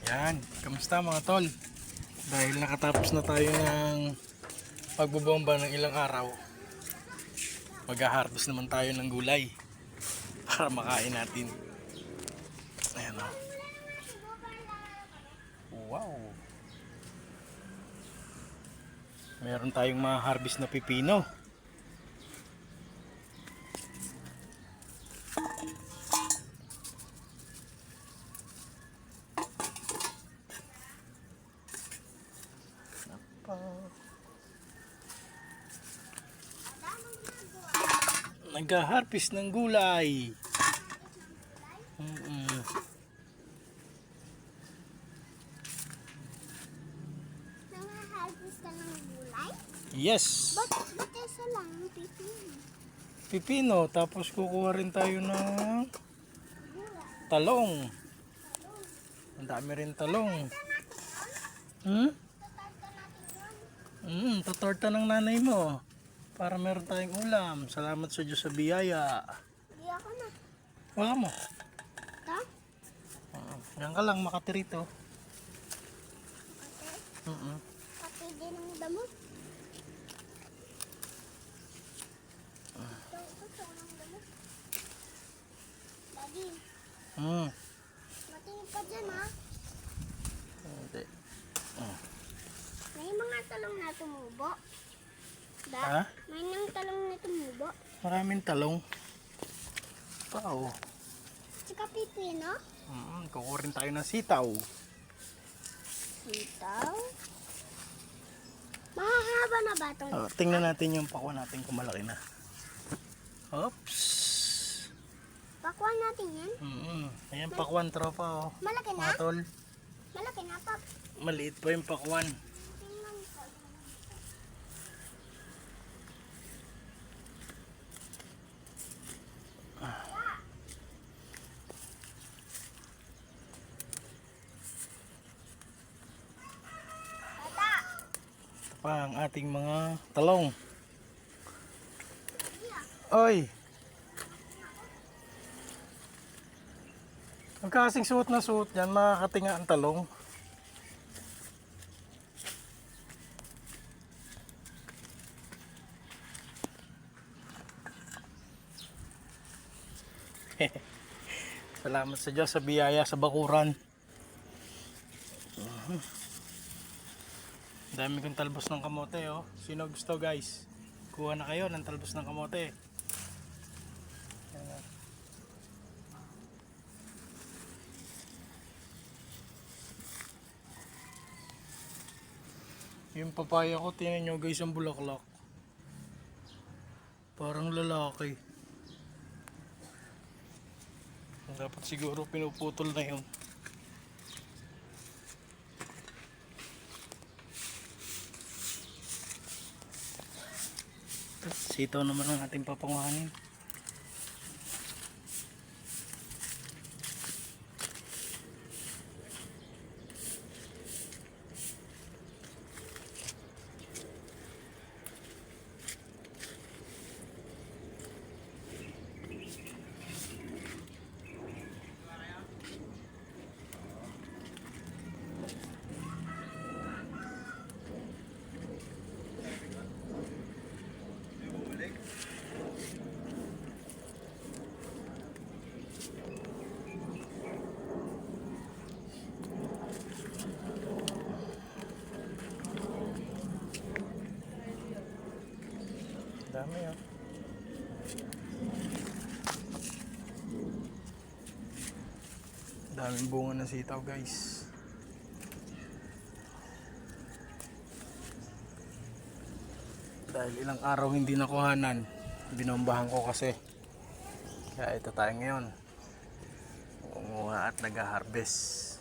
Yan, kamusta mga tol? Dahil nakatapos na tayo ng pagbobomba ng ilang araw, mag-harvest naman tayo ng gulay para makain natin. Ayan o. Wow! Meron tayong mga harvest na pipino. Nag-harvest ng gulay. Nang-harvest ka ng gulay? Yes. Ba't isa lang yung pipino? Pipino, tapos kukuha rin tayo ng talong. Ang dami rin talong. Tatarta natin yun. Tatorta ng nanay mo para meron tayong ulam. Salamat sa Diyos sa biyaya. Hindi ako na. Wala mo. Ta? Yan ka lang makatirito. Kasi pati din ang damo. Ito ng damo. Daddy, matingin ka dyan ha. Hindi. May mga talong na tumubo. Ha? May nang talong na tumubo. Maraming talong. Pao. Tsaka pipino. Kukuha rin tayo ng sitaw. Sitaw. Mahahaba na ba itong Tingnan natin yung pakwan natin kung malaki na. Oops. pakwan natin yan? Ayan pakwan tropa. Malaki na? Mga tol. Malaki na, Pap. Maliit pa yung pakwan. Tingnan ko. Tata! Ito pa ang ating mga talong. Oy! Ang kasing suot na suot yan, makakatinga ang talong. Salamat sa Diyos sa biyaya sa bakuran. Dami kong talbos ng kamote oh. Sino gusto guys? Kuha na kayo ng talbos ng kamote. Yung papaya ko, tingnan nyo guys ang bulaklak. Parang lalaki. Dapat siguro pinuputol na yun. Sitaw naman ang ating papanguhanin. Dami oh. Daming bunga ng sitaw guys. Dahil ilang araw hindi nakuhanan, binombahan ko kasi. Kaya ito tayo ngayon. Kumuha at nag-harvest.